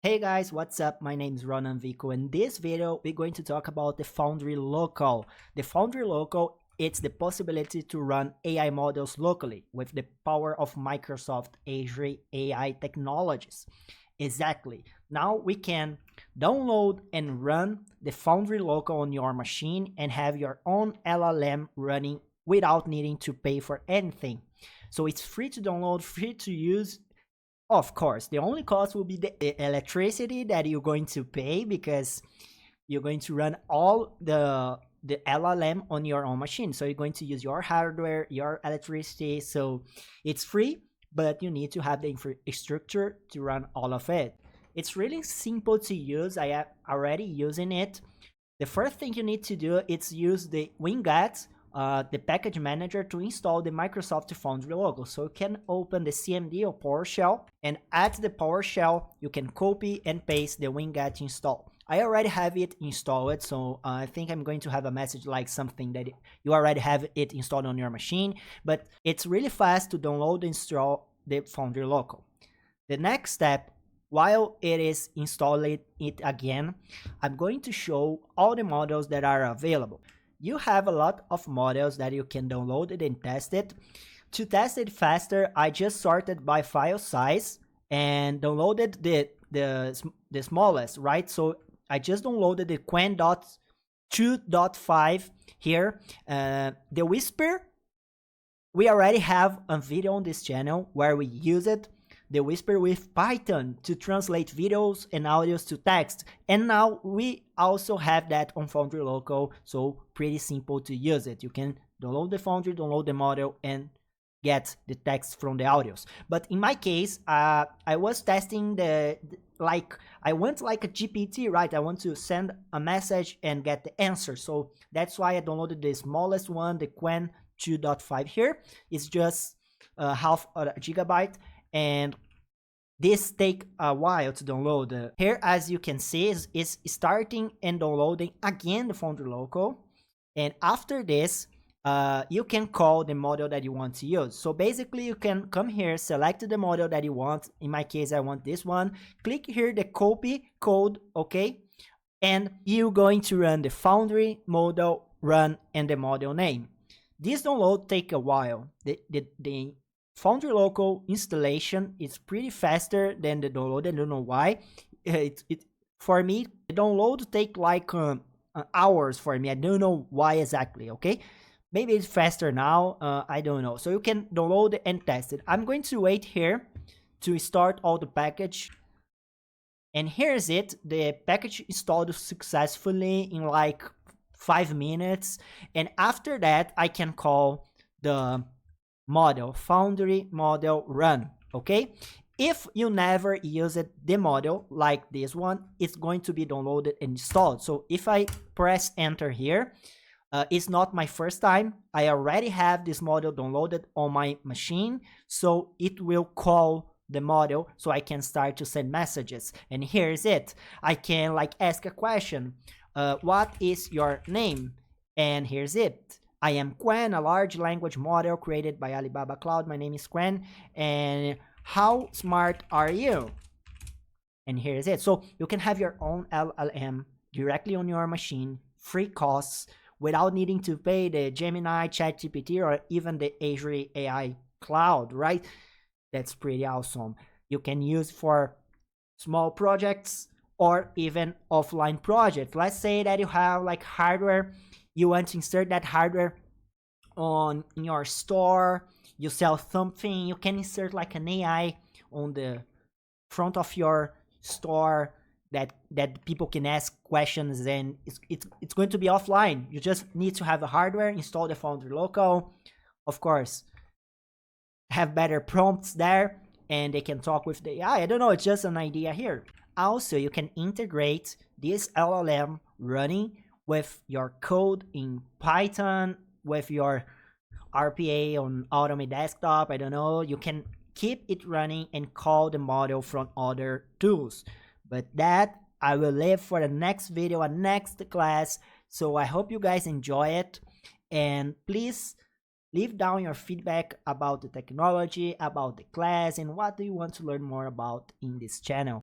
Hey guys, what's up? My name is Ronan Vico. In this video, we're going to talk about the Foundry Local. The Foundry Local, it's the possibility to run AI models locally with the power of Microsoft Azure AI technologies. Exactly. Now we can download and run the Foundry Local on your machine and have your own LLM running without needing to pay for anything. So it's free to download, free to use. Of course, the only cost will be the electricity that you're going to pay because you're going to run all the LLM on your own machine. So you're going to use your hardware, your electricity. So it's free, but you need to have the infrastructure to run all of it. It's really simple to use. I am already using it. The first thing you need to do is use the WinGet, the package manager, to install the Microsoft Foundry Local. So you can open the CMD or PowerShell, and at the PowerShell, you can copy and paste the WinGet install. I already have it installed, so I think I'm going to have a message like something that you already have it installed on your machine, but it's really fast to download and install the Foundry Local. The next step, while it is installing it again, I'm going to show all the models that are available. You have a lot of models that you can download it and test it. To test it faster, I just sorted by file size and downloaded the smallest, right? So I just downloaded the Qwen 2.5 here. The Whisper, we already have a video on this channel where we use it. The Whisper with Python to translate videos and audios to text. And now we also have that on Foundry Local, so pretty simple to use it. You can download the Foundry, download the model, and get the text from the audios. But in my case, I was testing I want like a GPT, right? I want to send a message and get the answer. So that's why I downloaded the smallest one, the Qwen 2.5 here. It's just half a gigabyte. And this take a while to download. Here, as you can see, is starting and downloading again the Foundry Local. And after this, you can call the model that you want to use. So basically, you can come here, select the model that you want. In my case, I want this one. Click here the copy code, okay? And you're going to run the Foundry model run and the model name. This download take a while. The Foundry Local installation is pretty faster than the download. I don't know why. For me, the download take like hours for me. I don't know why exactly. Okay, maybe it's faster now. I don't know. So you can download it and test it. I'm going to wait here to start all the package. And here's it. The package installed successfully in like 5 minutes. And after that, I can call the model, Foundry model run, okay? If you never use it, the model like this one, it's going to be downloaded and installed. So if I press enter here, it's not my first time. I already have this model downloaded on my machine, so it will call the model so I can start to send messages. And here's it. I can like ask a question. What is your name? And here's it. I am Qwen, a large language model created by Alibaba Cloud. My name is Qwen. And how smart are you? And here's it. So you can have your own LLM directly on your machine, free costs, without needing to pay the Gemini, ChatGPT, or even the Azure AI Cloud, right? That's pretty awesome. You can use for small projects or even offline projects. Let's say that you have like hardware, you want to insert that hardware in your store, you sell something, you can insert like an AI on the front of your store that people can ask questions, and it's going to be offline. You just need to have a hardware, install the Foundry Local, of course, have better prompts there, and they can talk with the AI. I don't know, it's just an idea here. Also, you can integrate this LLM running with your code in Python, with your RPA on Automate Desktop. I don't know, you can keep it running and call the model from other tools. But that I will leave for the next video, a next class. So I hope you guys enjoy it, and please leave down your feedback about the technology, about the class, and what do you want to learn more about in this channel.